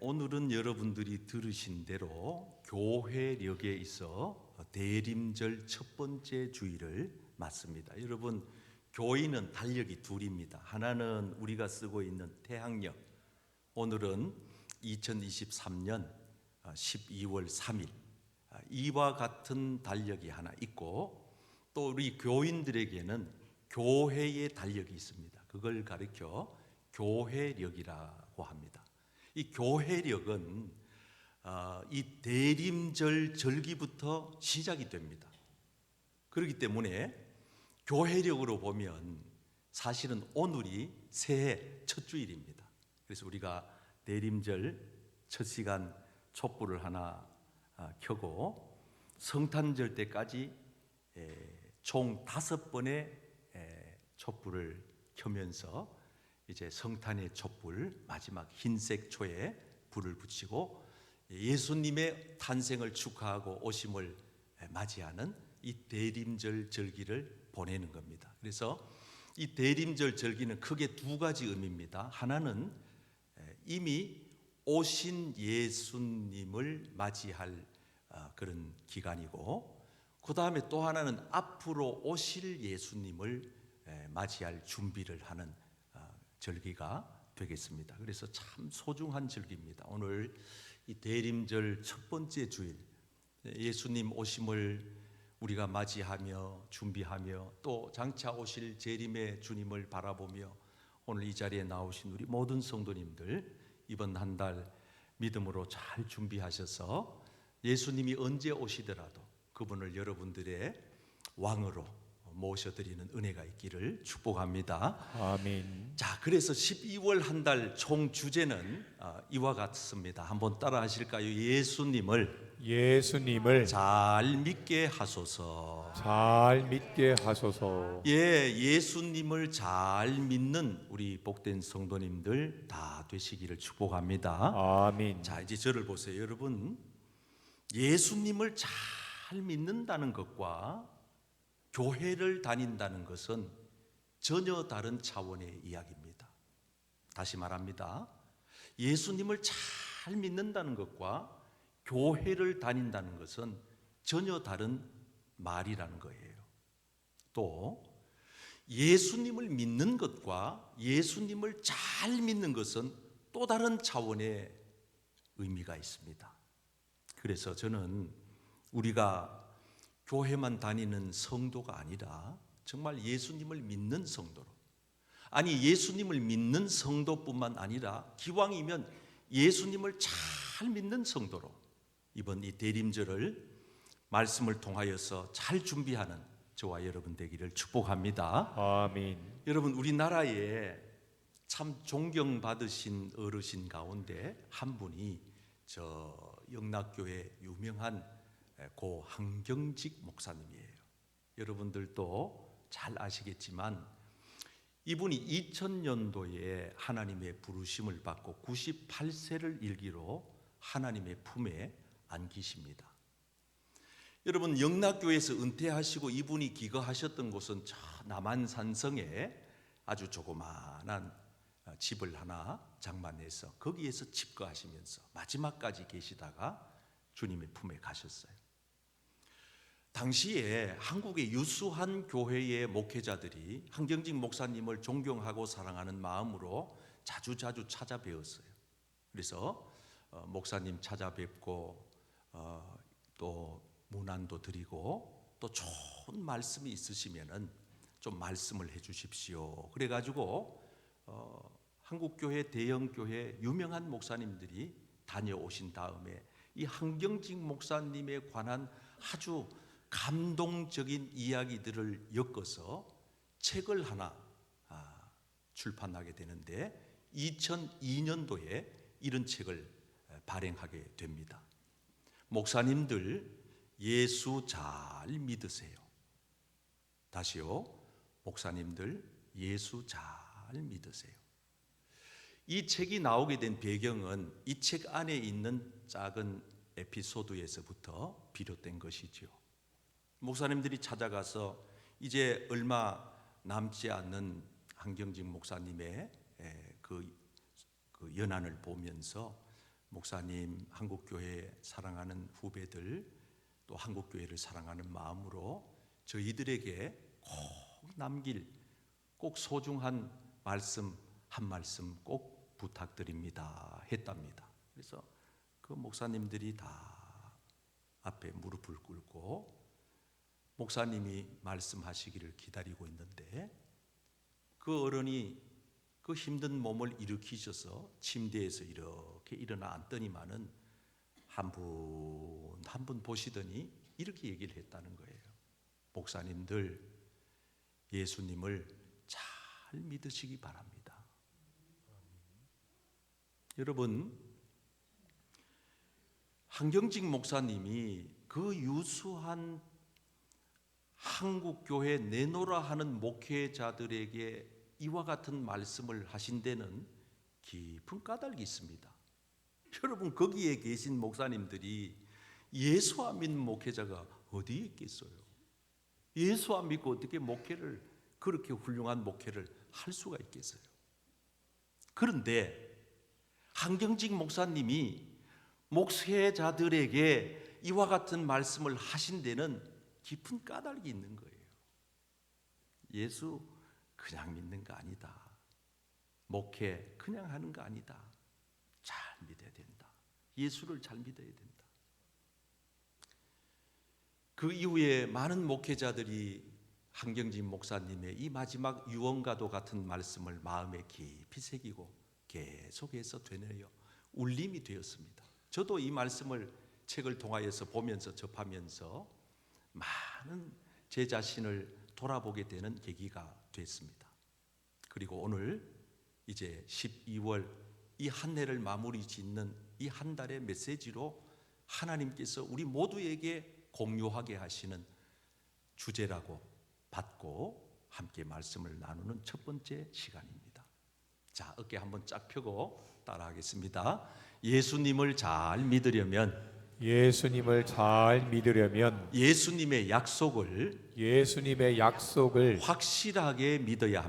오늘은 여러분들이 들으신 대로 교회력에 있어 대림절 첫 번째 주일을 맞습니다. 여러분, 교인은 달력이 둘입니다. 하나는 우리가 쓰고 있는 태양력, 오늘은 2023년 12월 3일 이와 같은 달력이 하나 있고, 또 우리 교인들에게는 교회의 달력이 있습니다. 그걸 가리켜 교회력이라고 합니다. 이 교회력은 이 대림절 절기부터 시작이 됩니다. 그렇기 때문에 교회력으로 보면 사실은 오늘이 새해 첫 주일입니다. 그래서 우리가 대림절 첫 시간 촛불을 하나 켜고 성탄절 때까지 총 5번의 촛불을 켜면서 이제 성탄의 촛불, 마지막 흰색 초에 불을 붙이고 예수님의 탄생을 축하하고 오심을 맞이하는 이 대림절 절기를 보내는 겁니다. 그래서 이 대림절 절기는 크게 두 가지 의미입니다. 하나는 이미 오신 예수님을 맞이할 그런 기간이고, 그 다음에 또 하나는 앞으로 오실 예수님을 맞이할 준비를 하는 절기가 되겠습니다. 그래서 참 소중한 절기입니다. 오늘 이 대림절 첫 번째 주일, 예수님 오심을 우리가 맞이하며 준비하며 또 장차 오실 재림의 주님을 바라보며 오늘 이 자리에 나오신 우리 모든 성도님들, 이번 한 달 믿음으로 잘 준비하셔서 예수님이 언제 오시더라도 그분을 여러분들의 왕으로 모셔드리는 은혜가 있기를 축복합니다. 아멘. 자, 그래서 12월 한 달 총 주제는 이와 같습니다. 한번 따라 하실까요? 예수님을 잘 믿게 하소서. 잘 믿게 하소서. 예수님을 잘 믿는 우리 복된 성도님들 다 되시기를 축복합니다. 아멘. 자, 이제 저를 보세요. 여러분, 예수님을 잘 믿는다는 것과 교회를 다닌다는 것은 전혀 다른 차원의 이야기입니다. 다시 말합니다. 예수님을 잘 믿는다는 것과 교회를 다닌다는 것은 전혀 다른 말이라는 거예요. 또 예수님을 믿는 것과 예수님을 잘 믿는 것은 또 다른 차원의 의미가 있습니다. 그래서 저는 우리가 교회만 다니는 성도가 아니라 정말 예수님을 믿는 성도로, 아니 예수님을 믿는 성도뿐만 아니라 기왕이면 예수님을 잘 믿는 성도로 이번 이 대림절을 말씀을 통하여서 잘 준비하는 저와 여러분 되기를 축복합니다. 아멘. 여러분, 우리나라에 참 존경받으신 어르신 가운데 한 분이 저 영락교회 유명한 고 한경직 목사님이에요. 여러분들도 잘 아시겠지만 이분이 2000년도에 하나님의 부르심을 받고 98세를 일기로 하나님의 품에 안기십니다. 여러분, 영락교회에서 은퇴하시고 이분이 기거하셨던 곳은 저 남한산성에 아주 조그마한 집을 하나 장만해서 거기에서 집거하시면서 마지막까지 계시다가 주님의 품에 가셨어요. 당시에 한국의 유수한 교회의 목회자들이 한경직 목사님을 존경하고 사랑하는 마음으로 자주 찾아뵈었어요. 그래서 목사님 찾아뵙고 또 문안도 드리고 또 좋은 말씀이 있으시면은 좀 말씀을 해 주십시오. 그래가지고 한국교회 대형교회 유명한 목사님들이 다녀오신 다음에 이 한경직 목사님에 관한 아주 감동적인 이야기들을 엮어서 책을 하나 출판하게 되는데 2002년도에 이런 책을 발행하게 됩니다. 목사님들 예수 잘 믿으세요. 다시요. 목사님들 예수 잘 믿으세요. 이 책이 나오게 된 배경은 이 책 안에 있는 작은 에피소드에서부터 비롯된 것이죠. 목사님들이 찾아가서 이제 얼마 남지 않는 한경직 목사님의 그 연한을 보면서 목사님, 한국교회 사랑하는 후배들, 또 한국교회를 사랑하는 마음으로 저희들에게 꼭 남길 꼭 소중한 말씀 한 말씀 꼭 부탁드립니다 했답니다. 그래서 그 목사님들이 다 앞에 무릎을 꿇고 목사님이 말씀하시기를 기다리고 있는데, 그 어른이 그 힘든 몸을 일으키셔서 침대에서 이렇게 일어나 앉더니만은 한 분 한 분 보시더니 이렇게 얘기를 했다는 거예요. 목사님들, 예수님을 잘 믿으시기 바랍니다. 여러분, 한경직 목사님이 그 유수한 한국교회 내노라 하는 목회자들에게 이와 같은 말씀을 하신 데는 깊은 까닭이 있습니다. 여러분, 거기에 계신 목사님들이 예수 안 믿는 목회자가 어디에 있겠어요? 예수 안 믿고 어떻게 목회를, 그렇게 훌륭한 목회를 할 수가 있겠어요? 그런데 한경직 목사님이 목회자들에게 이와 같은 말씀을 하신 데는 깊은 까닭이 있는 거예요. 예수 그냥 믿는 거 아니다. 목회 그냥 하는 거 아니다. 잘 믿어야 된다. 예수를 잘 믿어야 된다. 그 이후에 많은 목회자들이 한경직 목사님의 이 마지막 유언과도 같은 말씀을 마음에 깊이 새기고 계속해서 되뇌어 울림이 되었습니다. 저도 이 말씀을 책을 통하여서 보면서 접하면서 많은 제 자신을 돌아보게 되는 계기가 됐습니다. 그리고 오늘 이제 12월 이 한 해를 마무리 짓는 이 한 달의 메시지로 하나님께서 우리 모두에게 공유하게 하시는 주제라고 받고 함께 말씀을 나누는 첫 번째 시간입니다. 자, 어깨 한번 쫙 펴고 따라하겠습니다. 예수님을 잘 믿으려면 예수님의 약속을 확실하게 믿어야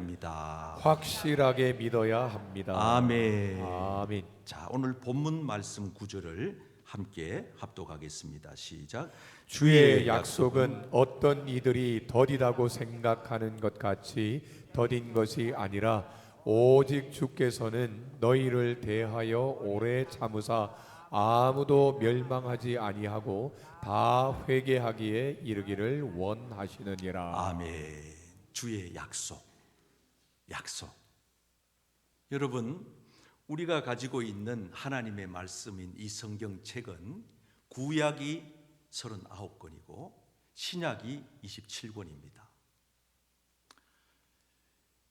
합니다. 아멘. 자, 오늘 본문 말씀 구절을 함께 합독하겠습니다. 시작. 주의 약속은 어떤 이들이 더디다고 생각하는 것 같이 더딘 것이 아니라 오직 주께서는 너희를 대하여 오래 참으사 아무도 멸망하지 아니하고 다 회개하기에 이르기를 원하시느니라. 아멘. 주의 약속. 여러분, 우리가 가지고 있는 하나님의 말씀인 이 성경책은 구약이 39권이고 신약이 27권입니다.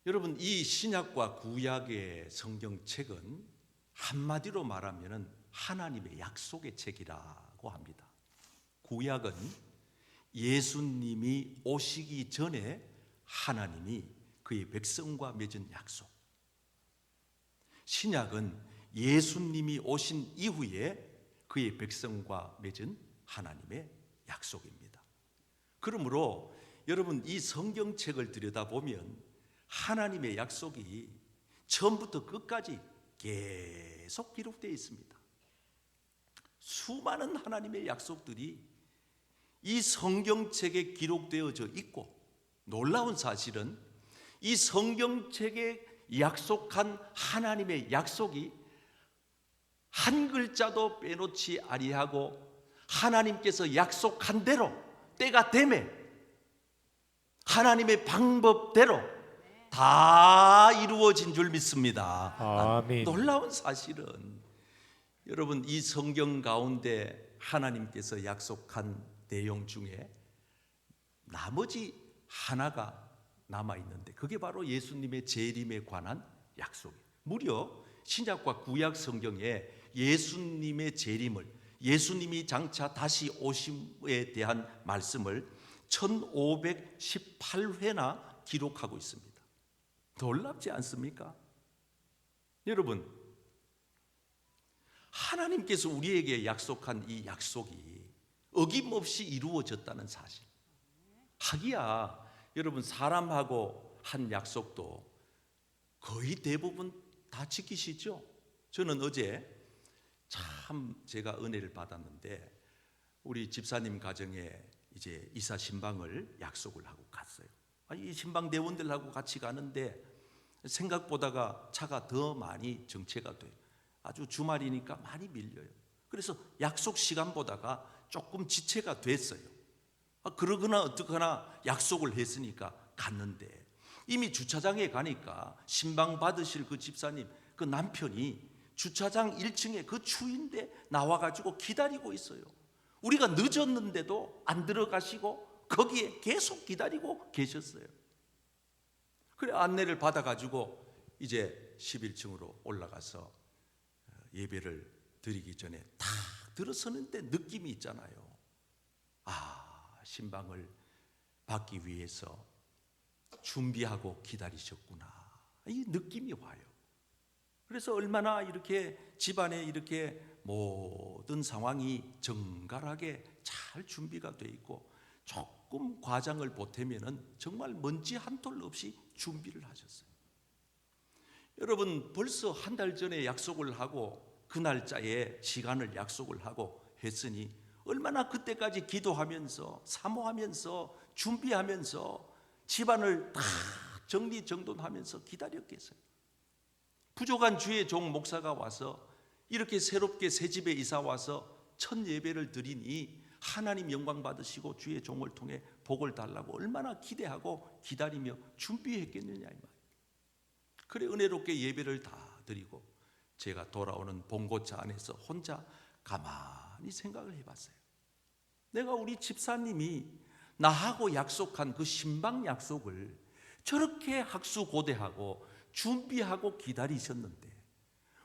여러분, 이 신약과 구약의 성경책은 한마디로 말하면 하나님의 약속의 책이라고 합니다. 구약은 예수님이 오시기 전에 하나님이 그의 백성과 맺은 약속. 신약은 예수님이 오신 이후에 그의 백성과 맺은 하나님의 약속입니다. 그러므로 여러분, 이 성경책을 들여다보면 하나님의 약속이 처음부터 끝까지 계속 기록되어 있습니다. 수많은 하나님의 약속들이 이 성경책에 기록되어져 있고, 놀라운 사실은 이 성경책에 약속한 하나님의 약속이 한 글자도 빼놓지 아니하고 하나님께서 약속한 대로 때가 되매 하나님의 방법대로 다 이루어진 줄 믿습니다. 아멘. 놀라운 사실은 여러분, 이 성경 가운데 하나님께서 약속한 내용 중에 나머지 하나가 남아있는데 그게 바로 예수님의 재림에 관한 약속이에요. 무려 신약과 구약 성경에 예수님의 재림을, 예수님이 장차 다시 오심에 대한 말씀을 1518회나 기록하고 있습니다. 놀랍지 않습니까? 여러분, 하나님께서 우리에게 약속한 이 약속이 어김없이 이루어졌다는 사실. 하기야 여러분, 사람하고 한 약속도 거의 대부분 다 지키시죠? 저는 어제 참 제가 은혜를 받았는데 우리 집사님 가정에 이제 이사 신방을 약속을 하고 갔어요. 이 신방 대원들하고 같이 가는데 생각보다가 차가 더 많이 정체가 돼요. 아주 주말이니까 많이 밀려요. 그래서 약속 시간보다가 조금 지체가 됐어요. 그러거나 어떡하나 약속을 했으니까 갔는데 이미 주차장에 가니까 신방 받으실 그 집사님 그 남편이 주차장 1층에 그 추인데 나와가지고 기다리고 있어요. 우리가 늦었는데도 안 들어가시고 거기에 계속 기다리고 계셨어요. 그래 안내를 받아가지고 이제 11층으로 올라가서 예배를 드리기 전에 딱 들어서는데 느낌이 있잖아요. 신방을 받기 위해서 준비하고 기다리셨구나. 이 느낌이 와요. 그래서 얼마나 이렇게 집안에 이렇게 모든 상황이 정갈하게 잘 준비가 돼 있고 조금 과장을 보태면은 정말 먼지 한 톨 없이 준비를 하셨어요. 여러분 벌써 한 달 전에 약속을 하고 그 날짜에 시간을 약속을 하고 했으니 얼마나 그때까지 기도하면서 사모하면서 준비하면서 집안을 다 정리정돈하면서 기다렸겠어요. 부족한 주의 종 목사가 와서 이렇게 새롭게 새 집에 이사 와서 첫 예배를 드리니 하나님 영광 받으시고 주의 종을 통해 복을 달라고 얼마나 기대하고 기다리며 준비했겠느냐 이 말이에요. 그래 은혜롭게 예배를 다 드리고 제가 돌아오는 봉고차 안에서 혼자 가만히 생각을 해봤어요. 내가 우리 집사님이 나하고 약속한 그 신방 약속을 저렇게 학수고대하고 준비하고 기다리셨는데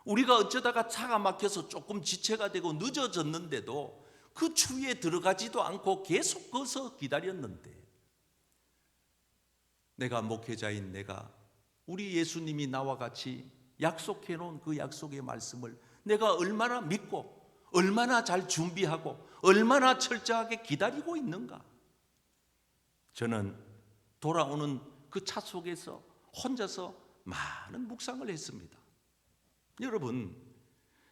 우리가 어쩌다가 차가 막혀서 조금 지체가 되고 늦어졌는데도 그 추위에 들어가지도 않고 계속 거기서 기다렸는데 내가 목회자인 내가 우리 예수님이 나와 같이 약속해 놓은 그 약속의 말씀을 내가 얼마나 믿고 얼마나 잘 준비하고 얼마나 철저하게 기다리고 있는가. 저는 돌아오는 그 차 속에서 혼자서 많은 묵상을 했습니다. 여러분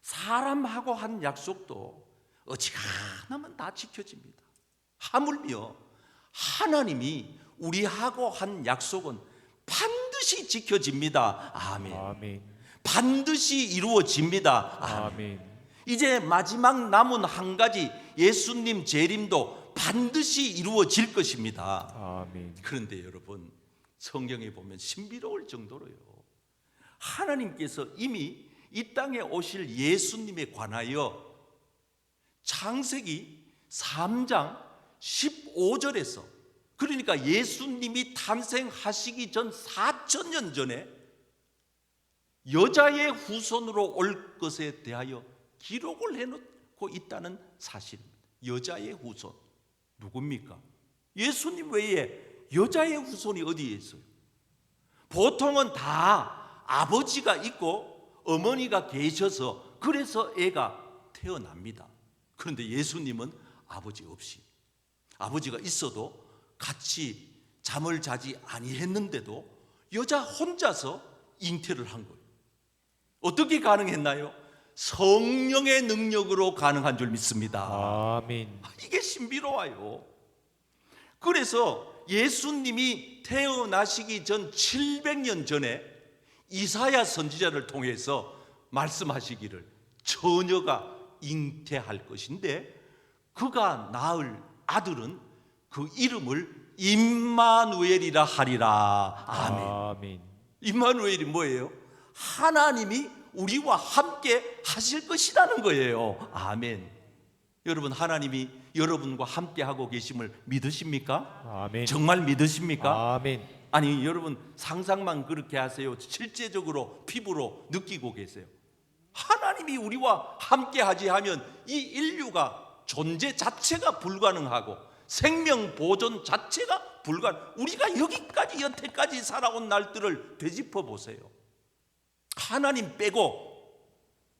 사람하고 한 약속도 어지간하면 다 지켜집니다. 하물며 하나님이 우리하고 한 약속은 반드시 지켜집니다. 아멘. 아멘. 반드시 이루어집니다. 아멘. 이제 마지막 남은 한 가지 예수님 재림도 반드시 이루어질 것입니다. 아멘. 그런데 여러분 성경에 보면 신비로울 정도로요. 하나님께서 이미 이 땅에 오실 예수님에 관하여 창세기 3장 15절에서 그러니까 예수님이 탄생하시기 전 4,000년 전에 여자의 후손으로 올 것에 대하여 기록을 해놓고 있다는 사실입니다. 여자의 후손 누굽니까? 예수님 외에 여자의 후손이 어디에 있어요? 보통은 다 아버지가 있고 어머니가 계셔서 그래서 애가 태어납니다. 그런데 예수님은 아버지 없이 아버지가 있어도 같이 잠을 자지 아니했는데도 여자 혼자서 잉태를 한 거예요. 어떻게 가능했나요? 성령의 능력으로 가능한 줄 믿습니다. 아멘. 이게 신비로워요. 그래서 예수님이 태어나시기 전 700년 전에 이사야 선지자를 통해서 말씀하시기를 처녀가 잉태할 것인데 그가 낳을 아들은 그 이름을 임마누엘이라 하리라. 아멘. 아멘. 임마누엘이 뭐예요? 하나님이 우리와 함께 하실 것이라는 거예요. 아멘. 여러분 하나님이 여러분과 함께 하고 계심을 믿으십니까? 아멘. 정말 믿으십니까? 아멘. 아니 여러분 상상만 그렇게 하세요? 실제적으로 피부로 느끼고 계세요? 하나님이 우리와 함께 하지 하면 이 인류가 존재 자체가 불가능하고 생명 보존 자체가 우리가 여기까지 여태까지 살아온 날들을 되짚어 보세요. 하나님 빼고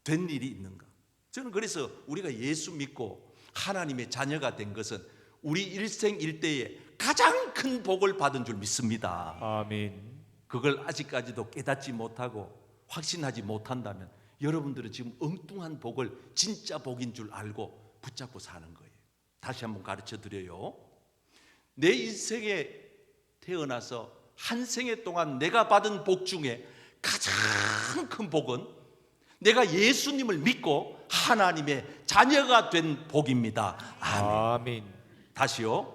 된 일이 있는가? 저는 그래서 우리가 예수 믿고 하나님의 자녀가 된 것은 우리 일생일대에 가장 큰 복을 받은 줄 믿습니다. 아멘. 그걸 아직까지도 깨닫지 못하고 확신하지 못한다면 여러분들은 지금 엉뚱한 복을 진짜 복인 줄 알고 붙잡고 사는 거예요. 다시 한번 가르쳐 드려요. 내 인생에 태어나서 한 생애 동안 내가 받은 복 중에 가장 큰 복은 내가 예수님을 믿고 하나님의 자녀가 된 복입니다. 아멘. 아멘. 다시요.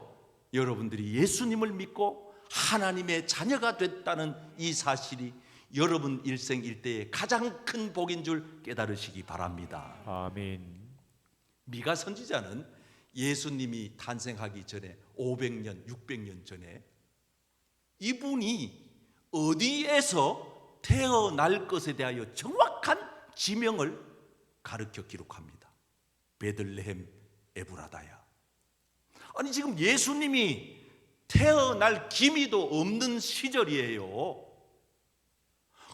여러분들이 예수님을 믿고 하나님의 자녀가 됐다는 이 사실이 여러분 일생 일대의 가장 큰 복인 줄 깨달으시기 바랍니다. 아멘. 미가 선지자는 예수님이 탄생하기 전에 500년, 600년 전에 이분이 어디에서 태어날 것에 대하여 정확한 지명을 가르쳐 기록합니다. 베들레헴 에브라다야. 아니 지금 예수님이 태어날 기미도 없는 시절이에요.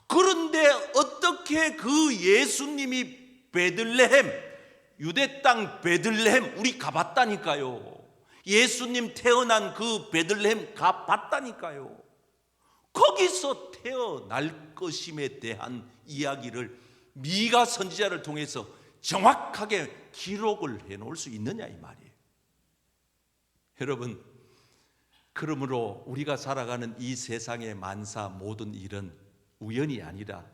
그런데 어떻게 그 예수님이 베들레헴, 유대 땅 베들레헴, 우리 가봤다니까요. 예수님 태어난 그 베들레헴 가봤다니까요. 거기서 태어날 것임에 대한 이야기를 미가 선지자를 통해서 정확하게 기록을 해놓을 수 있느냐 이 말이에요. 여러분, 그러므로 우리가 살아가는 이 세상의 만사 모든 일은 우연이 아니라,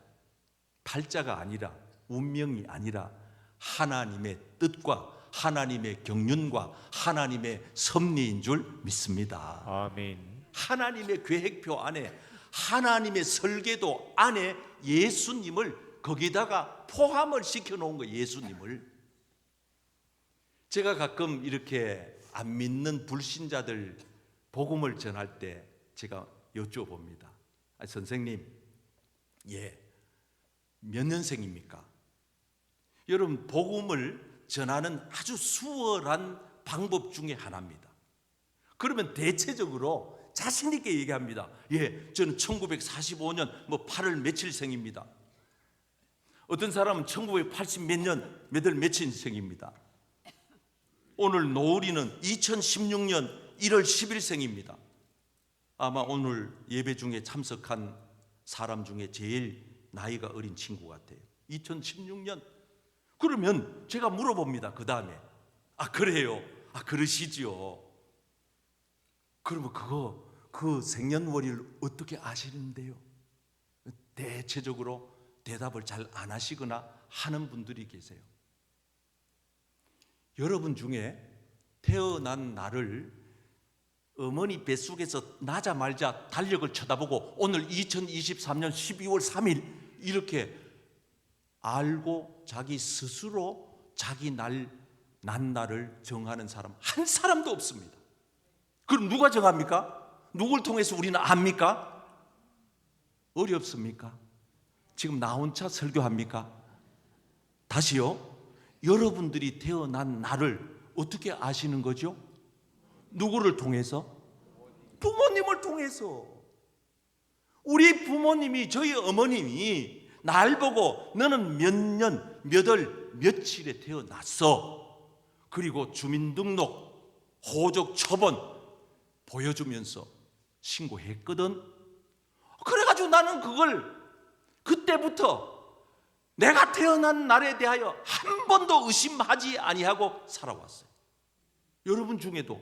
팔자가 아니라, 운명이 아니라 하나님의 뜻과 하나님의 경륜과 하나님의 섭리인 줄 믿습니다. 아멘. 하나님의 계획표 안에, 하나님의 설계도 안에 예수님을 거기다가 포함을 시켜놓은 거예요. 예수님을. 제가 가끔 이렇게 안 믿는 불신자들 복음을 전할 때 제가 여쭤봅니다. 선생님, 몇 년생입니까? 여러분, 복음을 전하는 아주 수월한 방법 중에 하나입니다. 그러면 대체적으로 자신 있게 얘기합니다. 저는 1945년 8월 며칠생입니다. 어떤 사람은 1980 몇 년 몇월 며칠생입니다. 오늘 노을이는 2016년 1월 10일생입니다. 아마 오늘 예배 중에 참석한 사람 중에 제일 나이가 어린 친구 같아요. 2016년. 그러면 제가 물어봅니다. 그 다음에 그래요? 그러시죠? 그러면 그 생년월일을 어떻게 아시는데요? 대체적으로 대답을 잘 안 하시거나 하는 분들이 계세요. 여러분 중에 태어난 날을 어머니 뱃속에서 나자마자 달력을 쳐다보고 오늘 2023년 12월 3일 이렇게 알고 자기 스스로 자기 난 날을 정하는 사람 한 사람도 없습니다. 그럼 누가 정합니까? 누굴 통해서 우리는 압니까? 어렵습니까? 지금 나 혼자 설교합니까? 다시요. 여러분들이 태어난 날을 어떻게 아시는 거죠? 누구를 통해서? 부모님을 통해서. 우리 부모님이, 저희 어머님이 날 보고 너는 몇 년, 몇 월, 며칠에 태어났어. 그리고 주민등록, 호적 처본 보여주면서 신고했거든. 그래가지고 나는 그걸 그때부터 내가 태어난 날에 대하여 한 번도 의심하지 아니하고 살아왔어요. 여러분 중에도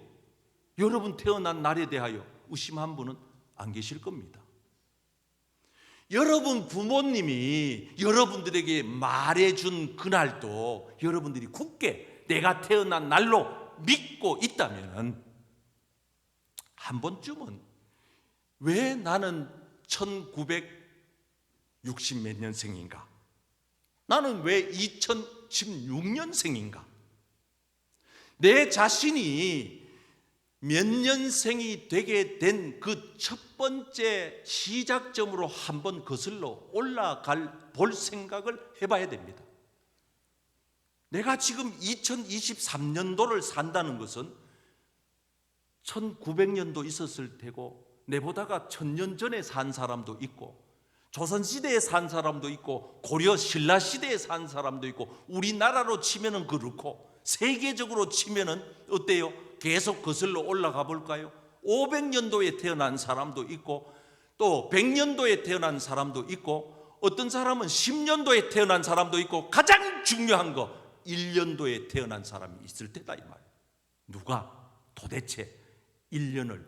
여러분 태어난 날에 대하여 의심한 분은 안 계실 겁니다. 여러분 부모님이 여러분들에게 말해준 그날도 여러분들이 굳게 내가 태어난 날로 믿고 있다면 한 번쯤은 왜 나는 1960 몇 년생인가? 나는 왜 2016년생인가? 내 자신이 몇 년생이 되게 된 그 첫 번째 시작점으로 한번 거슬러 볼 생각을 해봐야 됩니다. 내가 지금 2023년도를 산다는 것은 1900년도 있었을 테고 내보다가 1000년 전에 산 사람도 있고 조선시대에 산 사람도 있고 고려 신라시대에 산 사람도 있고 우리나라로 치면은 그렇고 세계적으로 치면은 어때요? 계속 거슬러 올라가 볼까요? 500년도에 태어난 사람도 있고 또 100년도에 태어난 사람도 있고 어떤 사람은 10년도에 태어난 사람도 있고 가장 중요한 거 1년도에 태어난 사람이 있을 때다 이 말이에요. 누가 도대체 1년을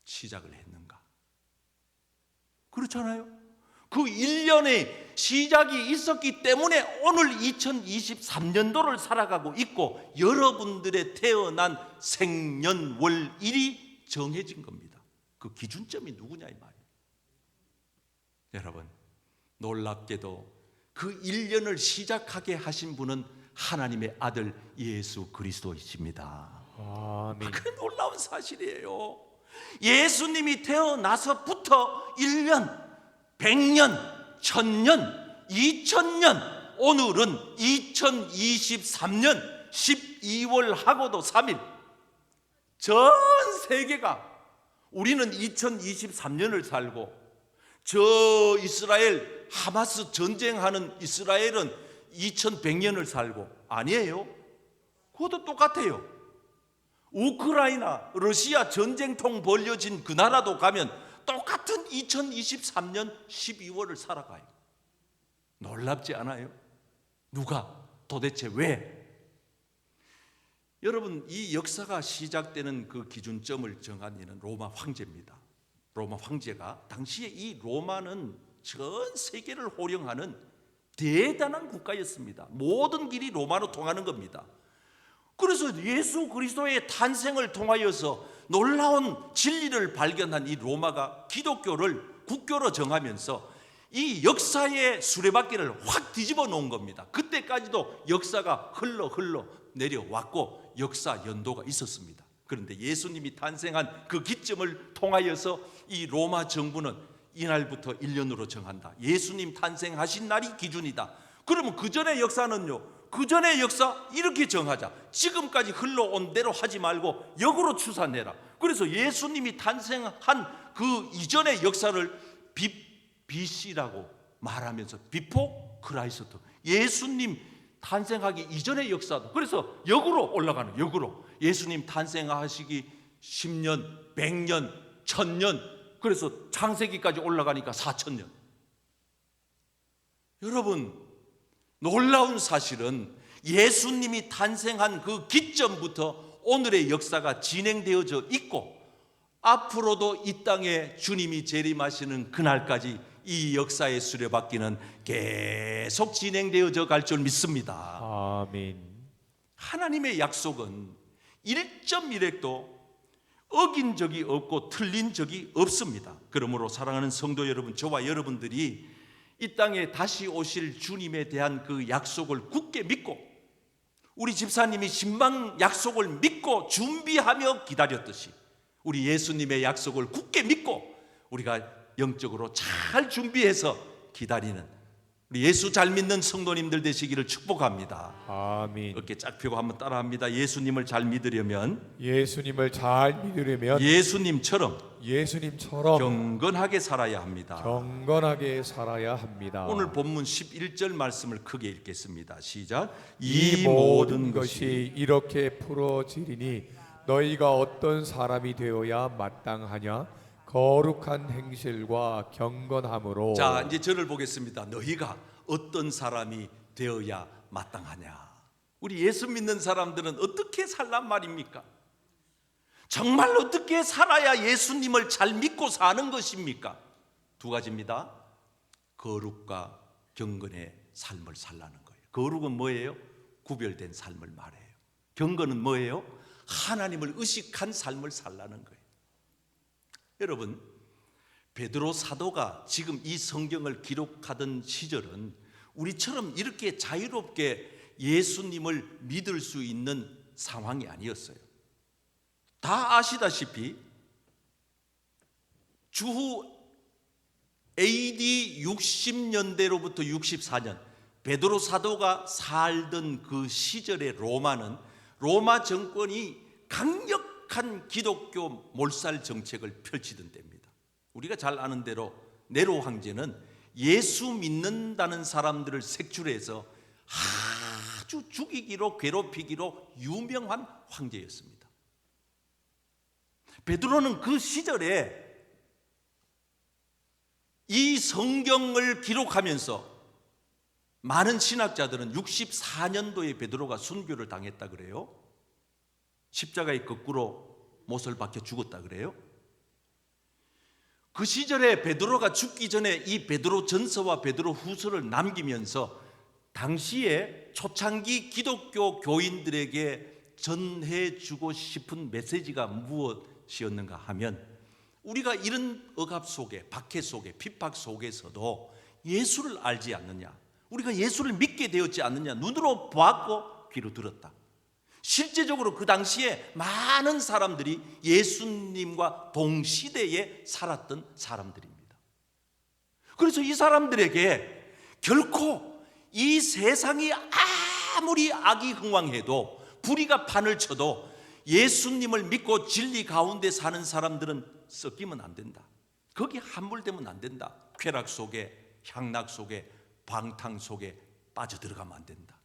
시작을 했는가? 그렇잖아요. 그 1년의 시작이 있었기 때문에 오늘 2023년도를 살아가고 있고 여러분들의 태어난 생년월일이 정해진 겁니다. 그 기준점이 누구냐 이 말이에요. 여러분, 놀랍게도 그 1년을 시작하게 하신 분은 하나님의 아들 예수 그리스도이십니다. 아멘. 그 놀라운 사실이에요. 예수님이 태어나서부터 1년, 100년, 1000년, 2000년, 오늘은 2023년 12월하고도 3일 전 세계가 우리는 2023년을 살고 저 이스라엘 하마스 전쟁하는 이스라엘은 2100년을 살고 아니에요. 그것도 똑같아요. 우크라이나, 러시아 전쟁통 벌려진 그 나라도 가면 똑같은 2023년 12월을 살아가요. 놀랍지 않아요? 누가? 도대체 왜? 여러분, 이 역사가 시작되는 그 기준점을 정한 이는 로마 황제입니다. 로마 황제가 당시에 이 로마는 전 세계를 호령하는 대단한 국가였습니다. 모든 길이 로마로 통하는 겁니다. 그래서 예수 그리스도의 탄생을 통하여서 놀라운 진리를 발견한 이 로마가 기독교를 국교로 정하면서 이 역사의 수레바퀴를 확 뒤집어 놓은 겁니다. 그때까지도 역사가 흘러 내려왔고 역사 연도가 있었습니다. 그런데 예수님이 탄생한 그 기점을 통하여서 이 로마 정부는 이날부터 1년으로 정한다. 예수님 탄생하신 날이 기준이다. 그러면 그 전의 역사는요? 그 전의 역사 이렇게 정하자. 지금까지 흘러온 대로 하지 말고 역으로 추산해라. 그래서 예수님이 탄생한 그 이전의 역사를 BC라고 말하면서 비포 크라이스트, 예수님 탄생하기 이전의 역사도. 그래서 역으로 올라가는, 역으로 예수님 탄생하시기 10년, 100년, 1000년, 그래서 창세기까지 올라가니까 4000년. 여러분, 놀라운 사실은 예수님이 탄생한 그 기점부터 오늘의 역사가 진행되어져 있고 앞으로도 이 땅에 주님이 재림하시는 그날까지 이 역사의 수레바퀴는 계속 진행되어져 갈 줄 믿습니다. 아멘. 하나님의 약속은 1.1획도 어긴 적이 없고 틀린 적이 없습니다. 그러므로 사랑하는 성도 여러분, 저와 여러분들이 이 땅에 다시 오실 주님에 대한 그 약속을 굳게 믿고 우리 집사님이 신방 약속을 믿고 준비하며 기다렸듯이 우리 예수님의 약속을 굳게 믿고 우리가 영적으로 잘 준비해서 기다리는 우리 예수 잘 믿는 성도님들 되시기를 축복합니다. 아멘. 어깨 쫙 펴고 한번 따라합니다. 예수님을 잘 믿으려면 예수님을 잘 믿으려면 예수님처럼 경건하게 살아야 합니다. 경건하게 살아야 합니다. 오늘 본문 11절 말씀을 크게 읽겠습니다. 시작. 이 모든 것이 이렇게 풀어지리니 너희가 어떤 사람이 되어야 마땅하냐? 거룩한 행실과 경건함으로. 자, 이제 저를 보겠습니다. 너희가 어떤 사람이 되어야 마땅하냐? 우리 예수 믿는 사람들은 어떻게 살란 말입니까? 정말 어떻게 살아야 예수님을 잘 믿고 사는 것입니까? 두 가지입니다. 거룩과 경건의 삶을 살라는 거예요. 거룩은 뭐예요? 구별된 삶을 말해요. 경건은 뭐예요? 하나님을 의식한 삶을 살라는 거예요. 여러분, 베드로 사도가 지금 이 성경을 기록하던 시절은 우리처럼 이렇게 자유롭게 예수님을 믿을 수 있는 상황이 아니었어요. 다 아시다시피 주후 AD 60년대로부터 64년 베드로 사도가 살던 그 시절의 로마는 로마 정권이 강력한 기독교 몰살 정책을 펼치던 때입니다. 우리가 잘 아는 대로 네로 황제는 예수 믿는다는 사람들을 색출해서 아주 죽이기로 괴롭히기로 유명한 황제였습니다. 베드로는 그 시절에 이 성경을 기록하면서 많은 신학자들은 64년도에 베드로가 순교를 당했다 그래요. 십자가에 거꾸로 못을 박혀 죽었다 그래요. 그 시절에 베드로가 죽기 전에 이 베드로 전서와 베드로 후서를 남기면서 당시에 초창기 기독교 교인들에게 전해주고 싶은 메시지가 무엇이었는가 하면, 우리가 이런 억압 속에, 박해 속에, 핍박 속에서도 예수를 알지 않느냐, 우리가 예수를 믿게 되었지 않느냐, 눈으로 보았고 귀로 들었다. 실제적으로 그 당시에 많은 사람들이 예수님과 동시대에 살았던 사람들입니다. 그래서 이 사람들에게 결코 이 세상이 아무리 악이 흥왕해도, 불의가 판을 쳐도 예수님을 믿고 진리 가운데 사는 사람들은 섞이면 안 된다. 거기 함몰되면 안 된다. 쾌락 속에, 향락 속에, 방탕 속에 빠져들어가면 안 된다.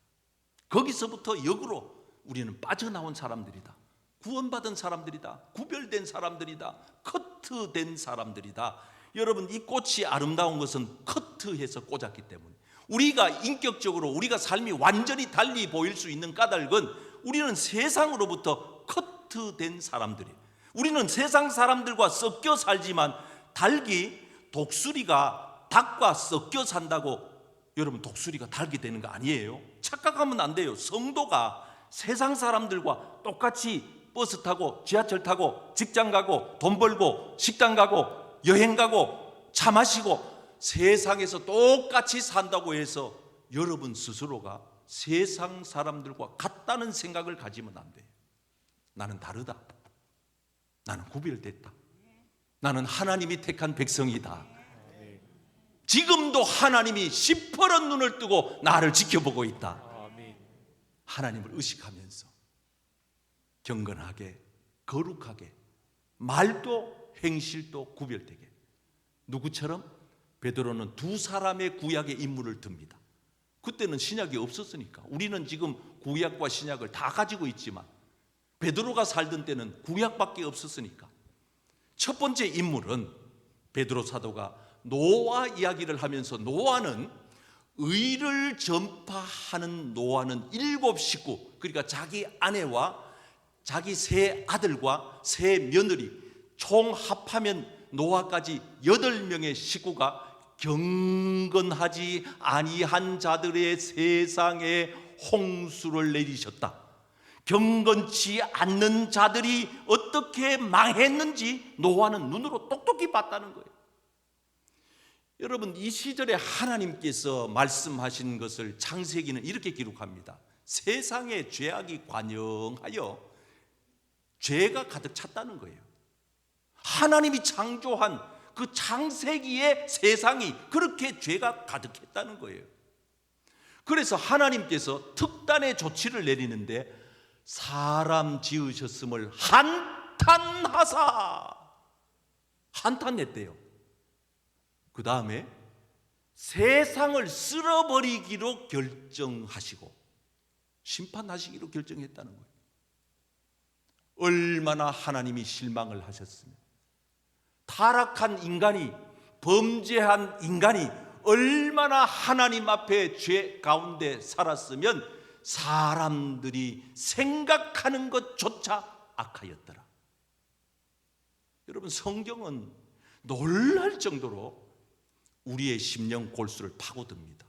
거기서부터 역으로 우리는 빠져나온 사람들이다. 구원받은 사람들이다. 구별된 사람들이다. 커트된 사람들이다. 여러분, 이 꽃이 아름다운 것은 커트해서 꽂았기 때문에, 우리가 인격적으로 우리가 삶이 완전히 달리 보일 수 있는 까닭은 우리는 세상으로부터 커트된 사람들이에요. 우리는 세상 사람들과 섞여 살지만, 닭이 독수리가 닭과 섞여 산다고 여러분 독수리가 닭이 되는 거 아니에요. 착각하면 안 돼요. 성도가 세상 사람들과 똑같이 버스 타고 지하철 타고 직장 가고 돈 벌고 식당 가고 여행 가고 차 마시고 세상에서 똑같이 산다고 해서 여러분 스스로가 세상 사람들과 같다는 생각을 가지면 안 돼요. 나는 다르다. 나는 구별됐다. 나는 하나님이 택한 백성이다. 지금도 하나님이 시퍼런 눈을 뜨고 나를 지켜보고 있다. 하나님을 의식하면서 경건하게, 거룩하게, 말도 행실도 구별되게. 누구처럼? 베드로는 두 사람의 구약의 인물을 듭니다. 그때는 신약이 없었으니까. 우리는 지금 구약과 신약을 다 가지고 있지만 베드로가 살던 때는 구약밖에 없었으니까. 첫 번째 인물은 베드로 사도가 노아 이야기를 하면서, 노아는 의를 전파하는 노아는 7 식구, 그러니까 자기 아내와 자기 세 아들과 세 며느리 총 합하면 노아까지 8명의 식구가 경건하지 아니한 자들의 세상에 홍수를 내리셨다. 경건치 않는 자들이 어떻게 망했는지 노아는 눈으로 똑똑히 봤다는 거예요. 여러분, 이 시절에 하나님께서 말씀하신 것을 창세기는 이렇게 기록합니다. 세상에 죄악이 관영하여 죄가 가득 찼다는 거예요. 하나님이 창조한 그 창세기의 세상이 그렇게 죄가 가득했다는 거예요. 그래서 하나님께서 특단의 조치를 내리는데, 사람 지으셨음을 한탄하사, 한탄했대요. 그 다음에 세상을 쓸어버리기로 결정하시고 심판하시기로 결정했다는 거예요. 얼마나 하나님이 실망을 하셨으면, 타락한 인간이, 범죄한 인간이 얼마나 하나님 앞에 죄 가운데 살았으면 사람들이 생각하는 것조차 악하였더라. 여러분, 성경은 놀랄 정도로 우리의 심령 골수를 파고듭니다.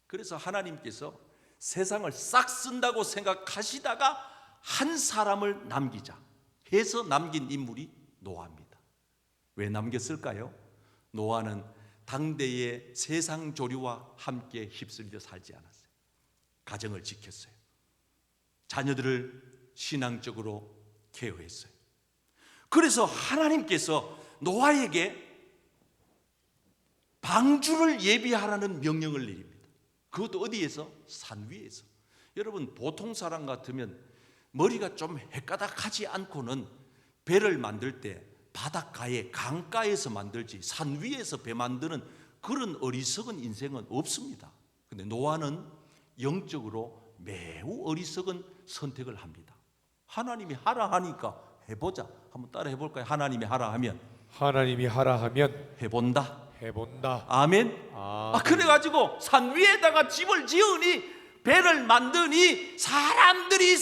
그래서 하나님께서 세상을 싹 쓴다고 생각하시다가 한 사람을 남기자 해서 남긴 인물이 노아입니다. 왜 남겼을까요? 노아는 당대의 세상 조류와 함께 휩쓸려 살지 않았어요. 가정을 지켰어요. 자녀들을 신앙적으로 케어했어요. 그래서 하나님께서 노아에게 방주를 예비하라는 명령을 내립니다. 그것도 어디에서? 산 위에서. 여러분, 보통 사람 같으면 머리가 좀 헷가닥하지 않고는 배를 만들 때 바닷가에, 강가에서 만들지 산 위에서 배 만드는 그런 어리석은 인생은 없습니다. 근데 노아는 영적으로 매우 어리석은 선택을 합니다. 하나님이 하라 하니까 해보자. 한번 따라 해볼까요? 하나님이 하라 하면 하나님이 하라 하면 해본다. 해본다. 아멘. 그래가지고 산 위에다가 집을 지으니 배를 만드니 사람들이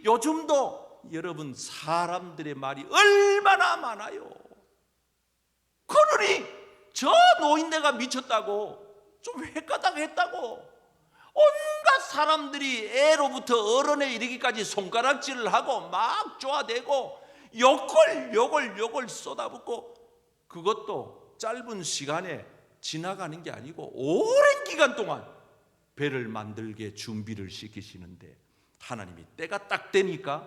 요즘도 여러분 사람들의 말이 얼마나 많아요. 그러니 저 노인네가 미쳤다고 좀 헷가닥했다고 온갖 사람들이 애로부터 어른에 이르기까지 손가락질을 하고 막 쪼아대고 욕을 쏟아붓고 그것도 짧은 시간에 지나가는 게 아니고 오랜 기간 동안 배를 만들게 준비를 시키시는데 하나님이 때가 딱 되니까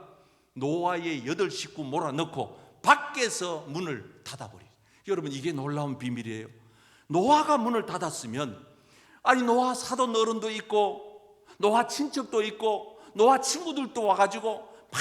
노아의 8 식구 몰아넣고 밖에서 문을 닫아버려요. 여러분 이게 놀라운 비밀이에요. 노아가 문을 닫았으면 아니 노아 사돈 어른도 있고 노아 친척도 있고 노아 친구들도 와가지고 막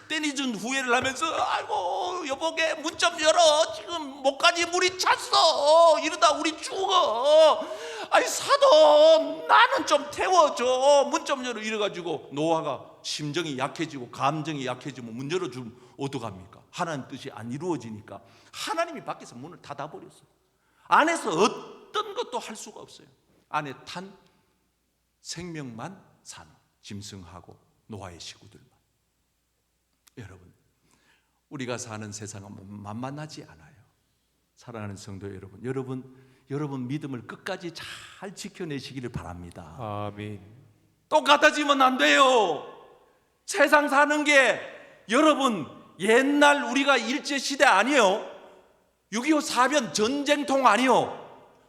때리준 후회를 하면서 아이고 여보게 문 좀 열어 지금 목까지 물이 찼어 이러다 우리 죽어 아니 사돈 나는 좀 태워줘 문 좀 열어 이래가지고 노아가 심정이 약해지고 감정이 약해지면 문 열어주면 어떡합니까? 하나님 뜻이 안 이루어지니까 하나님이 밖에서 문을 닫아버렸어요. 안에서 어떤 것도 할 수가 없어요. 안에 탄 생명만 사는 짐승하고 노아의 식구들만. 여러분 우리가 사는 세상은 만만하지 않아요. 사랑하는 성도 여러분 믿음을 끝까지 잘 지켜내시기를 바랍니다. 아멘. 똑같아지면 안 돼요. 세상 사는 게 여러분 옛날 우리가 일제시대 아니에요. 6.25 사변 전쟁통 아니에요.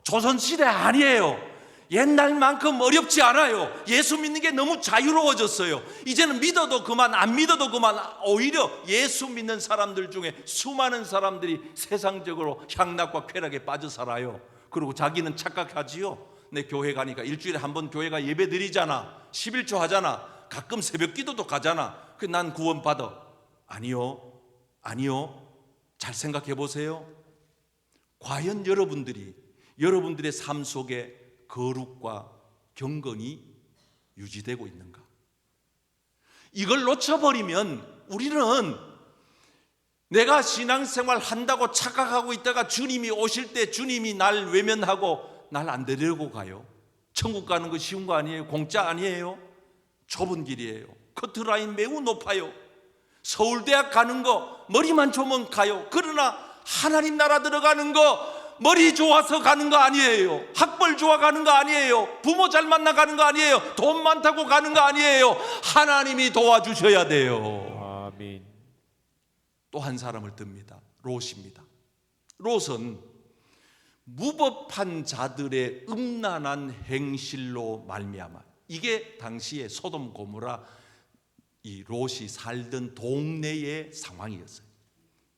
조선시대 아니에요. 옛날만큼 어렵지 않아요. 예수 믿는 게 너무 자유로워졌어요. 이제는 믿어도 그만 안 믿어도 그만. 오히려 예수 믿는 사람들 중에 수많은 사람들이 세상적으로 향락과 쾌락에 빠져 살아요. 그리고 자기는 착각하지요. 내 교회 가니까 일주일에 한 번 교회가 예배 드리잖아. 11조 하잖아. 가끔 새벽 기도도 가잖아. 난 구원 받아. 아니요. 잘 생각해 보세요. 과연 여러분들의 삶 속에 거룩과 경건이 유지되고 있는가? 이걸 놓쳐버리면 우리는 내가 신앙생활 한다고 착각하고 있다가 주님이 오실 때 주님이 날 외면하고 날 안 데리고 가요. 천국 가는 거 쉬운 거 아니에요. 공짜 아니에요. 좁은 길이에요. 커트라인 매우 높아요. 서울대학 가는 거 머리만 좋으면 가요. 그러나 하나님 나라 들어가는 거 머리 좋아서 가는 거 아니에요. 학벌 좋아 가는 거 아니에요. 부모 잘 만나 가는 거 아니에요. 돈 많다고 가는 거 아니에요. 하나님이 도와주셔야 돼요. 아멘. 또 한 사람을 듭니다. 롯입니다. 롯은 무법한 자들의 음란한 행실로 말미암아 이게 당시에 소돔 고모라 이 롯이 살던 동네의 상황이었어요.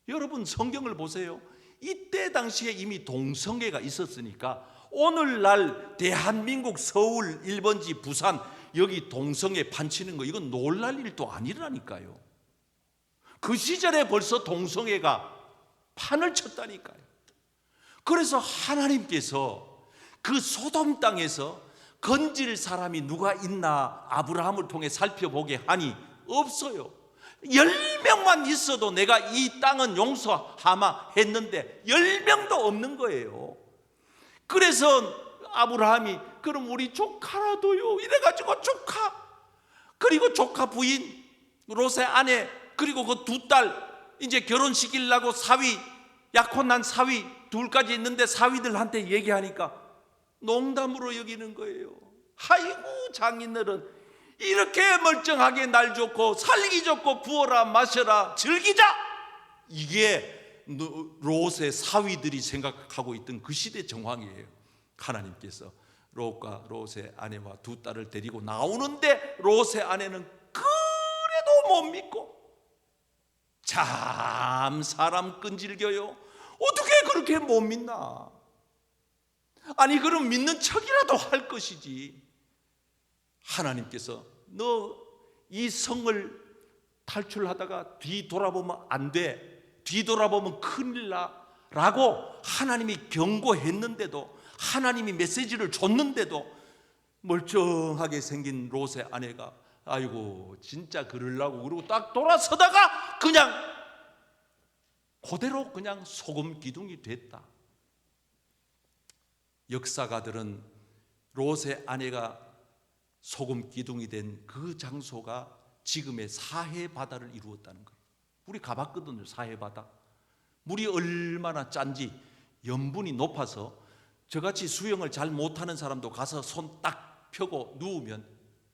여러분 성경을 보세요. 이때 당시에 이미 동성애가 있었으니까 오늘날 대한민국 서울 1번지 부산 여기 동성애 판치는 거 이건 놀랄 일도 아니라니까요. 그 시절에 벌써 동성애가 판을 쳤다니까요. 그래서 하나님께서 그 소돔 땅에서 건질 사람이 누가 있나 아브라함을 통해 살펴보게 하니 없어요. 10명만 있어도 내가 이 땅은 용서하마 했는데 10명도 없는 거예요. 그래서 아브라함이 그럼 우리 조카라도요 이래가지고 조카 그리고 조카 부인 롯의 아내 그리고 그 2딸 이제 결혼시키려고 사위 약혼한 사위 둘까지 있는데 사위들한테 얘기하니까 농담으로 여기는 거예요. 아이고 장인어른 이렇게 멀쩡하게 날 좋고 살기 좋고 부어라 마셔라 즐기자 이게 롯의 사위들이 생각하고 있던 그 시대 정황이에요. 하나님께서 롯과 롯의 아내와 2딸을 데리고 나오는데 롯의 아내는 그래도 못 믿고 참 사람 끈질겨요. 어떻게 그렇게 못 믿나? 아니 그럼 믿는 척이라도 할 것이지. 하나님께서 너 이 성을 탈출하다가 뒤돌아보면 안 돼. 뒤돌아보면 큰일 나 라고 하나님이 경고했는데도 하나님이 메시지를 줬는데도 멀쩡하게 생긴 롯의 아내가 아이고 진짜 그러려고 그러고 딱 돌아서다가 그냥 그대로 그냥 소금 기둥이 됐다. 역사가들은 롯의 아내가 소금 기둥이 된 그 장소가 지금의 사해 바다를 이루었다는 거예요. 우리 가봤거든요. 사해 바다. 물이 얼마나 짠지, 염분이 높아서 저같이 수영을 잘 못하는 사람도 가서 손 딱 펴고 누우면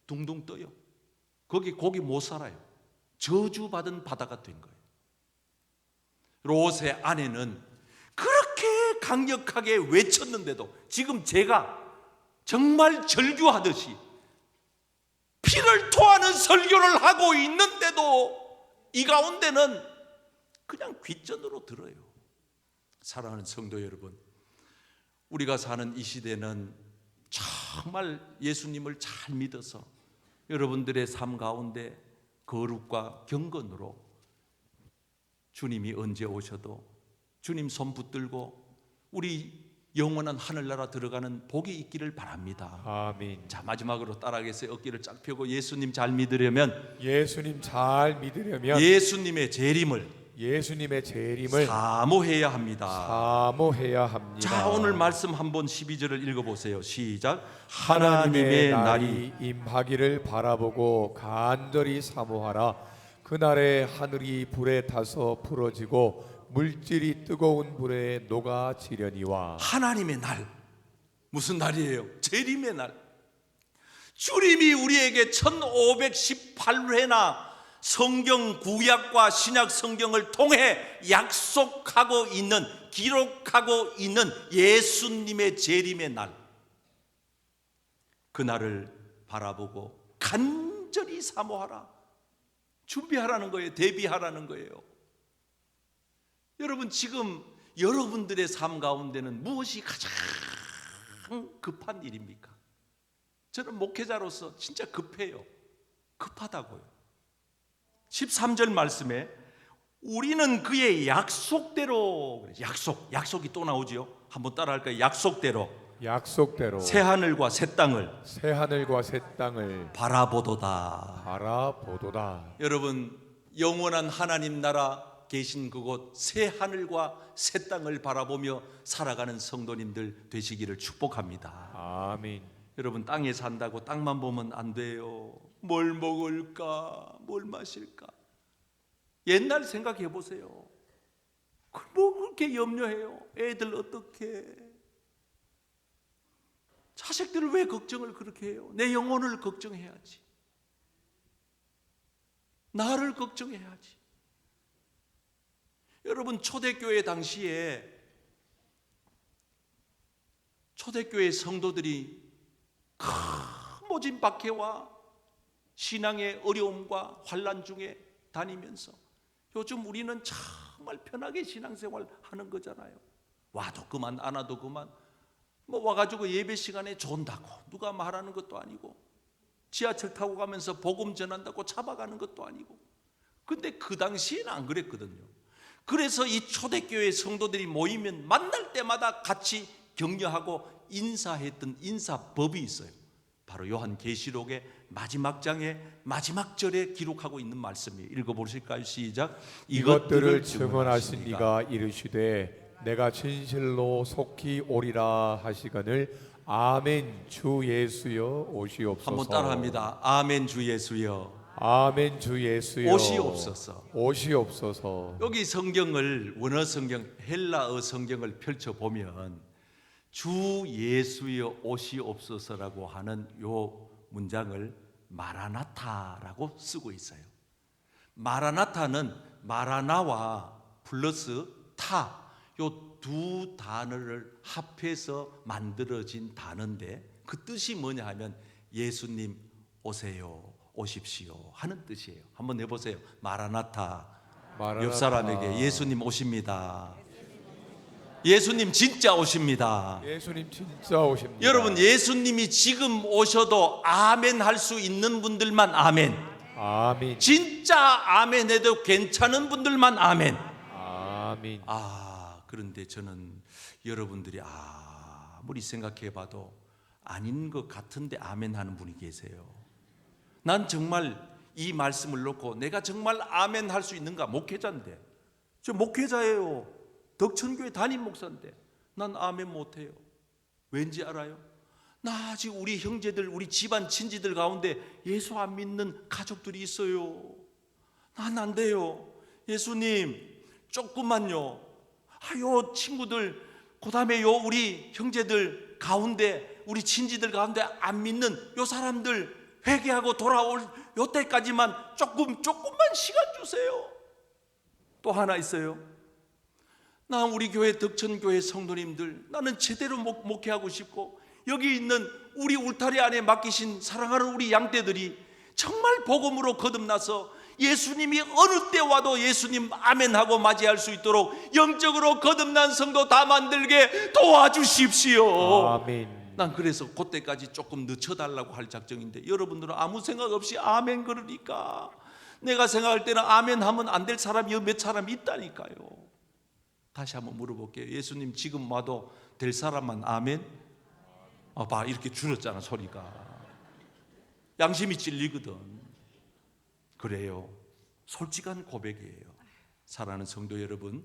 둥둥 떠요. 거기 고기 못 살아요. 저주받은 바다가 된 거예요. 롯의 아내는 그렇게 강력하게 외쳤는데도 지금 제가 정말 절규하듯이 피를 토하는 설교를 하고 있는데도 이 가운데는 그냥 귓전으로 들어요. 사랑하는 성도 여러분, 우리가 사는 이 시대는 정말 예수님을 잘 믿어서 여러분들의 삶 가운데 거룩과 경건으로 주님이 언제 오셔도 주님 손 붙들고 우리 영원한 하늘나라 들어가는 복이 있기를 바랍니다. 아멘. 자, 마지막으로 따라하겠어요. 어깨를 쫙 펴고 예수님 잘 믿으려면 예수님 잘 믿으려면 예수님의 재림을 사모해야 합니다. 합니다. 자, 오늘 말씀 한번 12절을 읽어보세요. 시작. 하나님의 날이 임하기를 바라보고 간절히 사모하라. 그날에 하늘이 불에 타서 부러지고 물질이 뜨거운 불에 녹아지려니와. 하나님의 날, 무슨 날이에요? 재림의 날. 주님이 우리에게 1518회나 성경 구약과 신약 성경을 통해 약속하고 있는, 기록하고 있는 예수님의 재림의 날, 그날을 바라보고 간절히 사모하라. 준비하라는 거예요. 대비하라는 거예요. 여러분, 지금 여러분들의 삶 가운데는 무엇이 가장 급한 일입니까? 저는 목회자로서 진짜 급해요. 급하다고요. 13절 말씀에 우리는 그의 약속대로, 약속이 또 나오지요. 한번 따라할까요? 약속대로 새 하늘과 새 땅을 바라보도다. 여러분, 영원한 하나님 나라 계신 그곳 새 하늘과 새 땅을 바라보며 살아가는 성도님들 되시기를 축복합니다. 아멘. 여러분, 땅에 산다고 땅만 보면 안 돼요. 뭘 먹을까, 뭘 마실까. 옛날 생각해 보세요. 뭐 그렇게 염려해요? 애들 어떻게, 자식들을 왜 걱정을 그렇게 해요? 내 영혼을 걱정해야지. 나를 걱정해야지. 여러분, 초대교회 당시에 초대교회 성도들이 큰 모진 박해와 신앙의 어려움과 환난 중에 다니면서 요즘 우리는 정말 편하게 신앙생활 하는 거잖아요. 와도 그만 안 와도 그만, 뭐 와가지고 예배 시간에 존다고 누가 말하는 것도 아니고, 지하철 타고 가면서 복음 전한다고 잡아가는 것도 아니고. 근데 그 당시에는 안 그랬거든요. 그래서 이 초대교회 성도들이 모이면 만날 때마다 같이 격려하고 인사했던 인사법이 있어요. 바로 요한계시록의 마지막 장의 마지막 절에 기록하고 있는 말씀이에요. 읽어보실까요? 시작. 이것들을 증언하시니가 이르시되 내가 진실로 속히 오리라 하시거늘 아멘. 주 예수여 오시옵소서. 한번 따라합니다. 아멘. 주 예수여. 아멘. 주 예수여 오시옵소서. 여기 성경을, 원어 성경, 헬라어 성경을 펼쳐 보면 주 예수여 오시옵소서라고 하는 요 문장을 마라나타라고 쓰고 있어요. 마라나타는 마라나와 플러스 타, 요 두 단어를 합해서 만들어진 단어인데, 그 뜻이 뭐냐 하면 예수님 오세요, 오십시오 하는 뜻이에요. 한번 해보세요. 마라나타. 옆 사람에게 예수님 오십니다. 예수님 진짜 오십니다. 예수님 진짜 오십니다. 여러분, 예수님이 지금 오셔도 아멘 할 수 있는 분들만 아멘. 아멘. 진짜 아멘 해도 괜찮은 분들만 아멘. 아멘. 그런데 저는 여러분들이 아무리 생각해봐도 아닌 것 같은데 아멘 하는 분이 계세요. 난 정말 이 말씀을 놓고 내가 정말 아멘 할 수 있는가? 목회자인데 저 목회자예요. 덕천교회 담임 목사인데 난 아멘 못해요. 왠지 알아요? 나 아직 우리 형제들, 우리 집안 친지들 가운데 예수 안 믿는 가족들이 있어요. 난 안 돼요. 예수님 조금만요. 요 친구들, 그 다음에 요 우리 형제들 가운데, 우리 친지들 가운데 안 믿는 요 사람들 회개하고 돌아올 요 때까지만 조금만 시간 주세요. 또 하나 있어요. 나 우리 교회 덕천교회 성도님들, 나는 제대로 목회하고 싶고, 여기 있는 우리 울타리 안에 맡기신 사랑하는 우리 양떼들이 정말 복음으로 거듭나서 예수님이 어느 때 와도 예수님 아멘하고 맞이할 수 있도록 영적으로 거듭난 성도 다 만들게 도와주십시오. 아멘. 난 그래서 그때까지 조금 늦춰달라고 할 작정인데, 여러분들은 아무 생각 없이 아멘 그러니까, 내가 생각할 때는 아멘 하면 안 될 사람이 몇 사람 있다니까요. 다시 한번 물어볼게요. 예수님 지금 와도 될 사람만 아멘? 봐, 이렇게 줄었잖아 소리가. 양심이 찔리거든. 그래요. 솔직한 고백이에요. 사랑하는 성도 여러분,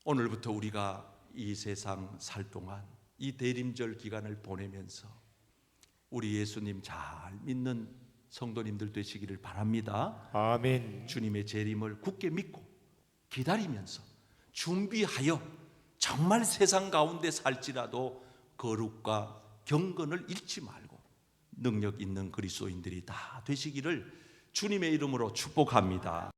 오늘부터 우리가 이 세상 살 동안 이 대림절 기간을 보내면서 우리 예수님 잘 믿는 성도님들 되시기를 바랍니다. 아멘. 주님의 재림을 굳게 믿고 기다리면서 준비하여 정말 세상 가운데 살지라도 거룩과 경건을 잃지 말고 능력 있는 그리스도인들이 다 되시기를 주님의 이름으로 축복합니다.